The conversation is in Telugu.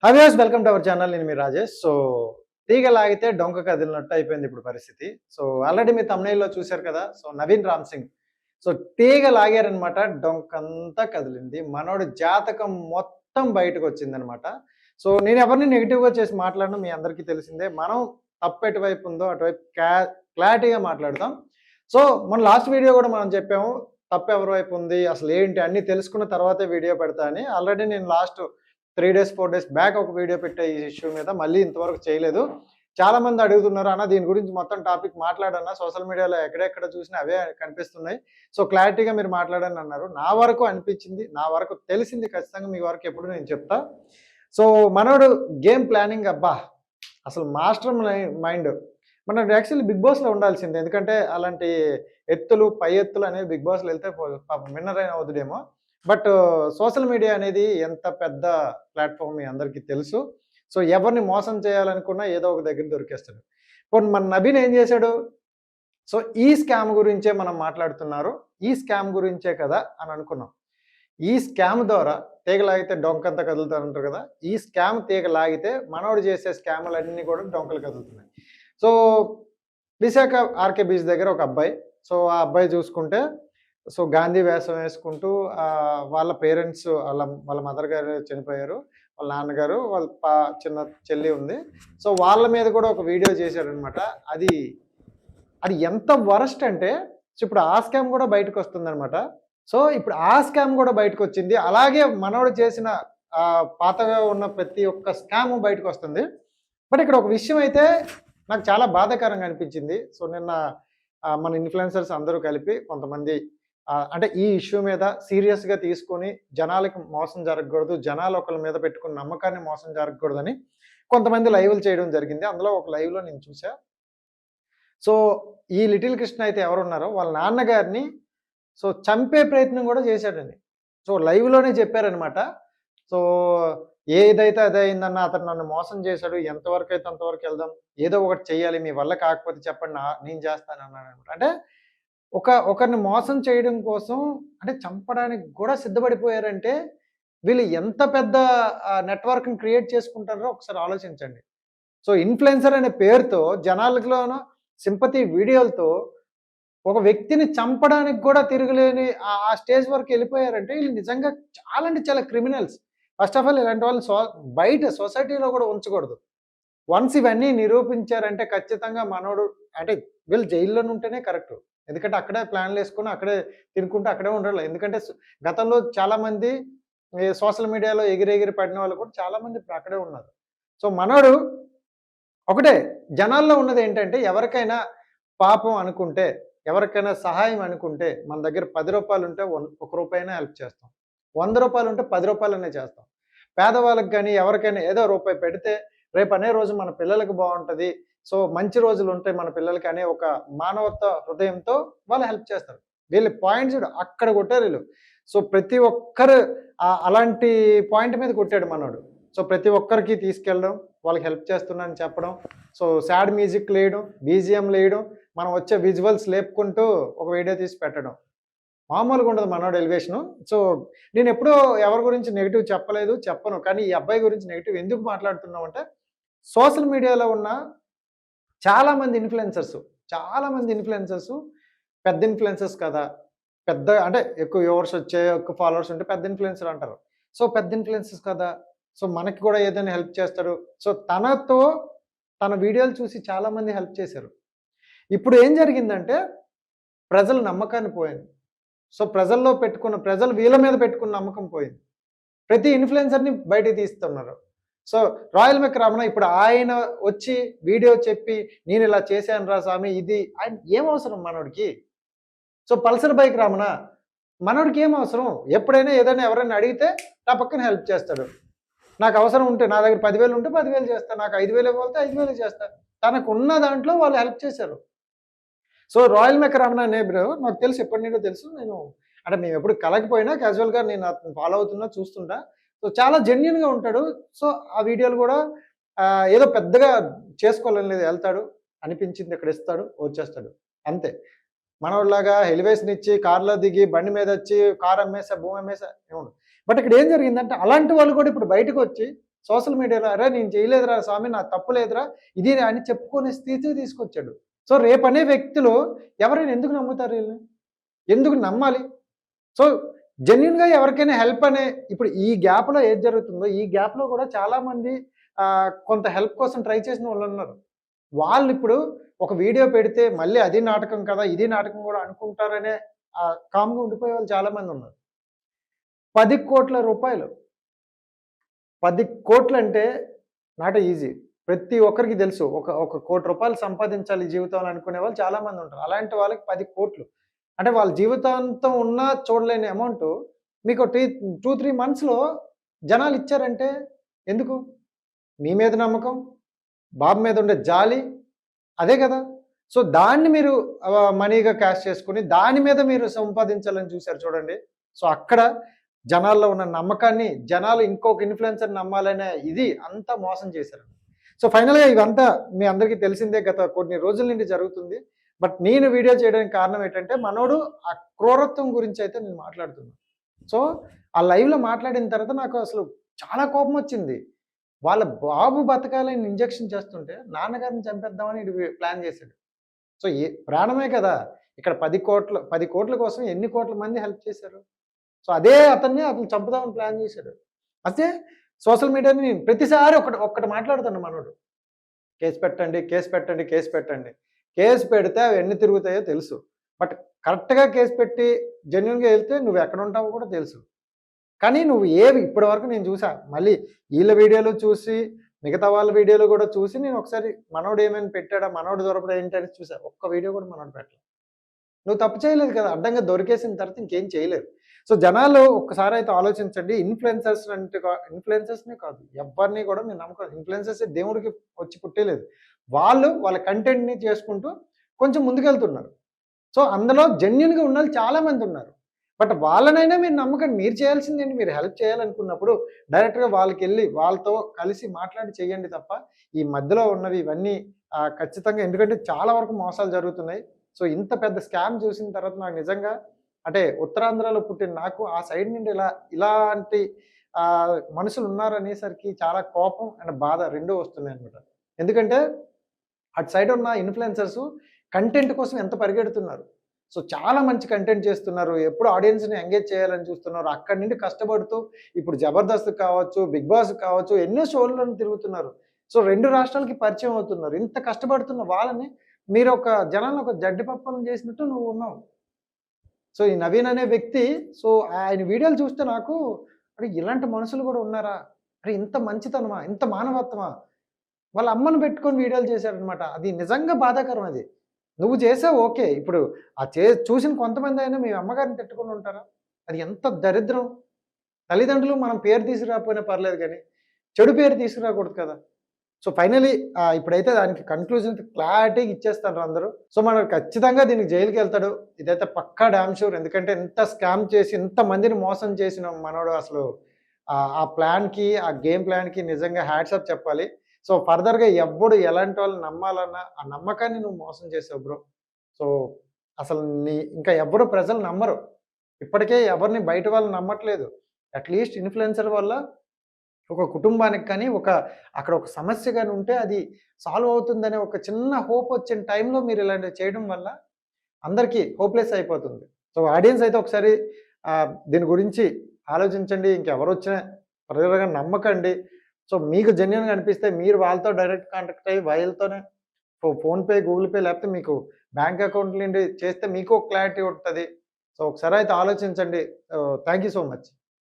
Hi viewers, welcome to our channel. నేను మీ రాజేష్. తీగ లాగితే డొంక కదిలినట్టు అయిపోయింది ఇప్పుడు పరిస్థితి. ఆల్రెడీ మీరు థంబ్‌నెయిల్‌లో చూసారు కదా! నవీన్ రామ్ సింగ్. తీగ లాగారనమాట. డొంకంతా కదిలింది. మనోడి జాతకం మొత్తం బయటకొచ్చిందనమాట. నేను ఎవరిని నెగెటివ్‌గా చేసి మాట్లాడను, మీ అందరికీ తెలిసిందే. మనం తప్పు ఎటువైపు ఉందో అటువైపు క్లారిటీగా మాట్లాడదాం. మన లాస్ట్ వీడియో కూడా మనం చెప్పాము. తప్పు ఎవరి వైపు ఉంది, అసలు ఏంటి అన్నీ తెలుసుకున్న తర్వాతే వీడియో పెడతా అని. ఆల్రెడీ నేను లాస్ట్ 3 డేస్ 4 డేస్ బ్యాక్ ఒక వీడియో పెట్టా ఈ ఇష్యూ మీద. మళ్ళీ ఇంతవరకు చేయలేదు. చాలా మంది అడుగుతున్నారు, అన్న దీని గురించి మొత్తం టాపిక్ మాట్లాడన్నా, సోషల్ మీడియాలో ఎక్కడెక్కడ చూసినా అవే కనిపిస్తున్నాయి. క్లారిటీగా మీరు మాట్లాడని అన్నారు. నా వరకు అనిపించింది, నా వరకు తెలిసింది ఖచ్చితంగా మీ వరకు ఎప్పుడు నేను చెప్తా. మనోడు గేమ్ ప్లానింగ్ అబ్బా అసలు మాస్టర్ మైండ్. మనోడు యాక్చువల్లీ బిగ్ బాస్లో ఉండాల్సిందే. ఎందుకంటే అలాంటి ఎత్తులు పై ఎత్తులు అనేవి బిగ్ బాస్లో వెళ్తే పాపం విన్నర్ అయిన అవుతుడేమో. బట్ సోషల్ మీడియా అనేది ఎంత పెద్ద ప్లాట్ఫామ్ మీ అందరికీ తెలుసు. ఎవరిని మోసం చేయాలనుకున్నా ఏదో ఒక దగ్గర దొరికేస్తాడు. ఇప్పుడు మన నబీన్ ఏం చేశాడు? ఈ స్కామ్ గురించే మనం మాట్లాడుతున్నారు, ఈ స్కామ్ గురించే కదా అని అనుకున్నాం. ఈ స్కామ్ ద్వారా తీగ లాగితే డొంకంతా కదులుతారంటారు కదా, ఈ స్కామ్ తీగ లాగితే మనోడు చేసే స్కాములన్నీ కూడా డొంకలు కదులుతున్నాయి. విశాఖ ఆర్కే బీచ్ దగ్గర ఒక అబ్బాయి. ఆ అబ్బాయి చూసుకుంటే గాంధీ వేషం వేసుకుంటూ వాళ్ళ పేరెంట్స్ వాళ్ళ మదర్ గారు చనిపోయారు, వాళ్ళ నాన్నగారు, వాళ్ళ చిన్న చెల్లి ఉంది. వాళ్ళ మీద కూడా ఒక వీడియో చేశారనమాట. అది ఎంత వరస్ట్ అంటే ఇప్పుడు ఆ స్కామ్ కూడా బయటకు వస్తుందనమాట. ఇప్పుడు ఆ స్కామ్ కూడా బయటకు వచ్చింది. అలాగే మనోడు చేసిన పాతగా ఉన్న ప్రతి ఒక్క స్కామ్ బయటకు వస్తుంది. బట్ ఇక్కడ ఒక విషయం అయితే నాకు చాలా బాధాకరంగా అనిపించింది. నిన్న మన ఇన్ఫ్లుయెన్సర్స్ అందరూ కలిపి కొంతమంది అంటే ఈ ఇష్యూ మీద సీరియస్గా తీసుకొని జనాలకి మోసం జరగకూడదు, జనాలు ఒకళ్ళ మీద పెట్టుకున్న నమ్మకాన్ని మోసం జరగకూడదని కొంతమంది లైవ్లు చేయడం జరిగింది. అందులో ఒక లైవ్లో నేను చూసా. ఈ లిటిల్ కృష్ణ అయితే ఎవరున్నారో వాళ్ళ నాన్నగారిని చంపే ప్రయత్నం కూడా చేశాడండి. లైవ్లోనే చెప్పారనమాట. ఏదైతే అదే అయిందన్న, అతను నన్ను మోసం చేశాడు, ఎంతవరకు అయితే అంతవరకు వెళ్దాం, ఏదో ఒకటి చెయ్యాలి, మీ వల్ల కాకపోతే చెప్పండి నేను చేస్తాను అన్నాడు అనమాట. అంటే ఒకరిని మోసం చేయడం కోసం, అంటే చంపడానికి కూడా సిద్ధపడిపోయారంటే వీళ్ళు ఎంత పెద్ద నెట్వర్క్ని క్రియేట్ చేసుకుంటారో ఒకసారి ఆలోచించండి. ఇన్ఫ్లుయెన్సర్ అనే పేరుతో జనాలలోనూ సింపతి వీడియోలతో ఒక వ్యక్తిని చంపడానికి కూడా తిరగలేని ఆ స్టేజ్ వరకు వెళ్ళిపోయారంటే వీళ్ళు నిజంగా చాలా అంటే చాలా క్రిమినల్స్. ఫస్ట్ ఆఫ్ ఆల్ ఇలాంటి వాళ్ళని బయట సొసైటీలో కూడా ఉంచకూడదు. వన్స్ ఇవన్నీ నిరూపించారంటే ఖచ్చితంగా మనోడు, అంటే వీళ్ళు జైల్లోనే ఉంటేనే కరెక్ట్. ఎందుకంటే అక్కడే ప్లాన్లు వేసుకుని అక్కడే తినుకుంటూ అక్కడే ఉండాలి. ఎందుకంటే గతంలో చాలామంది సోషల్ మీడియాలో ఎగిరెగిరి పడిన వాళ్ళు కూడా చాలామంది ఇప్పుడు అక్కడే ఉన్నారు. మనోడు ఒకటే జనాల్లో ఉన్నది ఏంటంటే, ఎవరికైనా పాపం అనుకుంటే, ఎవరికైనా సహాయం అనుకుంటే మన దగ్గర 10 రూపాయలు ఉంటే 1 రూపాయనే హెల్ప్ చేస్తాం, 100 రూపాయలు ఉంటే 10 రూపాయలనే చేస్తాం. పేదవాళ్ళకి కానీ ఎవరికైనా ఏదో రూపాయి పెడితే రేపు అనే రోజు మన పిల్లలకు బాగుంటుంది, మంచి రోజులు ఉంటాయి మన పిల్లలకి అనే ఒక మానవత్వ హృదయంతో వాళ్ళు హెల్ప్ చేస్తారు. వీళ్ళు పాయింట్స్ అక్కడ కొట్టారు వీళ్ళు. ప్రతి ఒక్కరు అలాంటి పాయింట్ మీద కొట్టాడు మనోడు. ప్రతి ఒక్కరికి తీసుకెళ్ళడం, వాళ్ళకి హెల్ప్ చేస్తున్నానని చెప్పడం, సాడ్ మ్యూజిక్ లేయడం, బీజిఎం లేయడం, మనం వచ్చే విజువల్స్ లేపుకుంటూ ఒక వీడియో తీసి పెట్టడం. మామూలుగా ఉండదు మనోడు ఎలివేషను. నేను ఎప్పుడూ ఎవరి గురించి నెగిటివ్ చెప్పలేదు, చెప్పను. కానీ ఈ అబ్బాయి గురించి నెగిటివ్ ఎందుకు మాట్లాడుతున్నాం అంటే, సోషల్ మీడియాలో ఉన్న చాలామంది ఇన్ఫ్లుయెన్సర్స్ పెద్ద ఇన్ఫ్లుయెన్సర్స్ కదా, పెద్ద అంటే ఎక్కువ వ్యూవర్స్ వచ్చే, ఎక్కువ ఫాలోవర్స్ ఉంటే పెద్ద ఇన్ఫ్లుయెన్సర్ అంటారు. పెద్ద ఇన్ఫ్లుయెన్సర్స్ కదా, మనకి కూడా ఏదైనా హెల్ప్ చేస్తారు. తనతో తన వీడియోలు చూసి చాలామంది హెల్ప్ చేశారు. ఇప్పుడు ఏం జరిగిందంటే ప్రజల నమ్మకాన్ని పోయింది. ప్రజల్లో ప్రజలు వీళ్ళ మీద పెట్టుకున్న నమ్మకం పోయింది. ప్రతి ఇన్ఫ్లుయెన్సర్ని బయటికి తీస్తున్నారు. రాయల్ మెక్ రమణ ఇప్పుడు ఆయన వచ్చి వీడియో చెప్పి నేను ఇలా చేశాను రా స్వామి, ఇది ఆయన ఏం అవసరం మనోడికి? పల్సర్ బైక్ రమణ మనోడికి ఏం అవసరం? ఎప్పుడైనా ఏదైనా ఎవరైనా అడిగితే నా పక్కన హెల్ప్ చేస్తాడు. నాకు అవసరం ఉంటే నా దగ్గర 10,000 ఉంటే 10,000 చేస్తాను, నాకు 5,000 ఇవ్వాలంటే 5,000 చేస్తాను. తనకు ఉన్న దాంట్లో వాళ్ళు హెల్ప్ చేశారు. రాయల్ మెక్ రమణ అనే బ్రో నాకు తెలుసు, ఎప్పటి నుండో తెలుసు. నేను అంటే మేము ఎప్పుడు కలకపోయినా క్యాజువల్గా నేను అతను ఫాలో అవుతున్నా, చూస్తుంటా. చాలా జెన్యున్గా ఉంటాడు. ఆ వీడియోలు కూడా ఏదో పెద్దగా చేసుకోవాలని లేదు, వెళ్తాడు అనిపించింది ఇక్కడ ఇస్తాడు, వచ్చేస్తాడు అంతే. మనోళ్ళలాగా ఎలివేషన్ ఇచ్చి కార్లో దిగి బండి మీద వచ్చి కారు అమ్మేసా, భూమి అమ్మేసా ఏమన్నా. బట్ ఇక్కడ ఏం జరిగిందంటే అలాంటి వాళ్ళు కూడా ఇప్పుడు బయటకు వచ్చి సోషల్ మీడియాలో అరే నేను చేయలేదురా స్వామి, నా తప్పు లేదురా ఇది అని చెప్పుకునే స్థితికి తీసుకొచ్చాడు. సో రేపనే వ్యక్తులు ఎవరైనా ఎందుకు నమ్ముతారు వీళ్ళని? ఎందుకు నమ్మాలి? సో జెన్యూన్‌గా ఎవరికైనా హెల్ప్ అనే ఇప్పుడు ఈ గ్యాప్‌లో ఏది జరుగుతుందో, ఈ గ్యాప్‌లో కూడా చాలామంది కొంత హెల్ప్ కోసం ట్రై చేసిన వాళ్ళున్నారు. వాళ్ళిప్పుడు ఒక వీడియో పెడితే మళ్ళీ అది నాటకం కదా! ఇది నాటకం కూడా అనుకుంటారనే కామ్‌గా ఉండిపోయే వాళ్ళు చాలామందున్నారు. 10,00,00,000 10,00,00,000 అంటే నాట్ ఈజీ. ప్రతి ఒక్కరికి తెలుసు. ఒక ₹1,00,00,000 సంపాదించాలి జీవితంలో అనుకునే వాళ్ళు చాలామంది ఉంటారు. అలాంటి వాళ్ళకి 10,00,00,000 అంటే వాళ్ళ జీవితాంతం ఉన్నా చూడలేని అమౌంట్ మీకు 2, 3 మంత్స్‌లో జనాలు ఇచ్చారంటే ఎందుకు? మీ మీద నమ్మకం, బాబు మీద ఉండే జాలి అదే కదా! సో దాన్ని మీరు మనీగా క్యాష్ చేసుకొని దాని మీద మీరు సంపాదించాలని చూసారు చూడండి. సో అక్కడ జనాల్లో ఉన్న నమ్మకాన్ని జనాలు ఇంకొక ఇన్‌ఫ్లుయెన్సర్ నమ్మాలనే ఇది అంతా మోసం చేశారు. సో ఫైనల్‌గా ఇవంతా మీ అందరికీ తెలిసిందే గత కొన్ని రోజుల నుండి జరుగుతుంది. బట్ నేను వీడియో చేయడానికి కారణం ఏంటంటే మనోడు ఆ క్రూరత్వం గురించి అయితే నేను మాట్లాడుతున్నాను. సో ఆ లైవ్‌లో మాట్లాడిన తర్వాత నాకు అసలు చాలా కోపం వచ్చింది. వాళ్ళ బాబు బతకాలని ఇంజెక్షన్ చేస్తుంటే నాన్నగారిని చంపేద్దామని ఈడు ప్లాన్ చేశాడు. సో ప్రాణమే కదా! ఇక్కడ 10,00,00,000 కోసం ఎన్ని కోట్ల మంది హెల్ప్ చేశారు. సో అదే అతన్ని చంపుదామని ప్లాన్ చేశాడు. అయితే సోషల్ మీడియాని ప్రతిసారి ఒక్కటి మాట్లాడుతాడు మనోడు. కేసు పెట్టండి, కేసు పెట్టండి, కేసు పెట్టండి. కేసు పెడితే అవి ఎన్ని తిరుగుతాయో తెలుసు. బట్ కరెక్ట్‌గా కేసు పెట్టి జెన్యూన్‌గా వెళ్తే నువ్వు ఎక్కడ ఉంటావో కూడా తెలుసు. కానీ నువ్వు ఇప్పటి వరకు నేను చూసా. మళ్ళీ వీళ్ళ వీడియోలు చూసి, మిగతా వాళ్ళ వీడియోలు కూడా చూసి నేను ఒకసారి మనోడు ఏమైనా పెట్టాడా, మనోడు దొరకడం ఏంటని చూసా. ఒక్క వీడియో కూడా మనోడు పెట్టలేదు. నువ్వు తప్పు చేయలేదు కదా! అడ్డంగా దొరికేసిన తర్వాత ఇంకేం చేయలేదు. సో జనాలు ఒక్కసారి అయితే ఆలోచించండి. ఇన్‌ఫ్లుయెన్సర్స్‌నే కాదు, ఎవ్వరిని కూడా మీరు నమ్మకం. ఇన్‌ఫ్లుయెన్సర్స్ దేవుడికి వచ్చి పుట్టేలేదు. వాళ్ళ కంటెంట్‌ని చేసుకుంటూ కొంచెం ముందుకెళ్తున్నారు. సో అందులో జెన్యూన్‌గా ఉన్నోళ్ళు చాలామంది ఉన్నారు. బట్ వాళ్ళనైనా మీరు నమ్మకండి. మీరు చేయాల్సిందేంటి? మీరు హెల్ప్ చేయాలనుకున్నప్పుడు డైరెక్ట్‌గా వాళ్ళకెళ్ళి వాళ్ళతో కలిసి మాట్లాడి చేయండి తప్ప, ఈ మధ్యలో ఉన్నవి ఇవన్నీ ఖచ్చితంగా ఎందుకంటే చాలా వరకు మోసాలు జరుగుతున్నాయి. సో ఇంత పెద్ద స్కామ్ చూసిన తర్వాత నాకు నిజంగా అంటే ఉత్తరాంధ్రలో పుట్టిన నాకు ఆ సైడ్ నుండి ఇలాంటి మనుషులు ఉన్నారనేసరికి చాలా కోపం అండ్ బాధ 2 వస్తున్నాయన్నమాట. ఎందుకంటే అటు సైడ్ ఉన్న ఇన్‌ఫ్లుయెన్సర్స్ కంటెంట్ కోసం ఎంత పరిగెడుతున్నారు. సో చాలా మంచి కంటెంట్ చేస్తున్నారు. ఎప్పుడు ఆడియన్స్‌ని ఎంగేజ్ చేయాలని చూస్తున్నారు. అక్కడి నుండి కష్టపడుతూ ఇప్పుడు 'జబర్దస్త్' కావచ్చు, 'బిగ్ బాస్' కావచ్చు ఎన్నో షోలను తిరుగుతున్నారు. సో 2 రాష్ట్రాలకి పరిచయం అవుతున్నారు. ఇంత కష్టపడుతున్న వాళ్ళని మీరు జనాన్ని ఒక జడ్డి పప్పలను చేసినట్టు నువ్వు ఉన్నావు. సో ఈ నవీన్ అనే వ్యక్తి సో ఆయన వీడియోలు చూస్తే నాకు అరే ఇలాంటి మనుషులు కూడా ఉన్నారా? అరే ఇంత మంచితనమా? ఇంత మానవత్వమా? వాళ్ళ అమ్మను పెట్టుకొని వీడియోలు చేశాడనమాట. అది నిజంగా బాధాకరం అది. నువ్వు చేసావు ఓకే. ఇప్పుడు చూసిన కొంతమంది అయినా మీ అమ్మగారిని తిట్టుకొని ఉంటారా? అది ఎంత దరిద్రం. తల్లిదండ్రులు మనం పేరు తీసుకురాకపోయినా పర్లేదు కానీ చెడు పేరు తీసుకురాకూడదు కదా! సో ఫైనలీ ఇప్పుడైతే దానికి కన్క్లూజన్ క్లారిటీగా ఇచ్చేస్తారు అందరూ. సో మనం ఖచ్చితంగా దీనికి జైలుకెళ్తాడు. ఇదైతే పక్కా డామ్ షూర్. ఎందుకంటే ఎంత స్కామ్ చేసి ఇంతమందిని మోసం చేసిన మనోడు అసలు ఆ ప్లాన్‌కి, ఆ గేమ్ ప్లాన్‌కి నిజంగా హ్యాట్స్ ఆఫ్ చెప్పాలి. సో ఫర్దర్‌గా ఎవ్వడు ఎలాంటి వాళ్ళని నమ్మాలన్నా ఆ నమ్మకాన్ని నువ్వు మోసం చేసావు బ్రో. సో అసలు ఇంకా ఎవ్వరు ప్రజలు నమ్మరు. ఇప్పటికే ఎవరిని బయట వాళ్ళు నమ్మట్లేదు. అట్‌లీస్ట్ ఇన్‌ఫ్లుయెన్సర్ వల్ల ఒక కుటుంబానికి కానీ అక్కడ ఒక సమస్య గాని ఉంటే అది సాల్వ్ అవుతుందనే ఒక చిన్న హోప్ వచ్చిన టైంలో మీరు ఇలాంటివి చేయడం వల్ల అందరికీ హోప్‌లెస్ అయిపోతుంది. సో ఆడియన్స్ అయితే ఒకసారి దీని గురించి ఆలోచించండి. ఇంకెవరొచ్చినా ఫర్దర్‌గా నమ్మకండి. సో మీకు జెన్యూన్‌గా అనిపిస్తే మీరు వాళ్ళతో డైరెక్ట్ కాంటాక్ట్ అయ్యి వాళ్ళతోనే ఫోన్‌పే, గూగుల్ పే లేకపోతే మీకు బ్యాంక్ అకౌంట్ నుండి చేస్తే మీకు ఒక క్లారిటీ ఉంటది. సో ఒకసారి అయితే ఆలోచించండి. Thank you so much.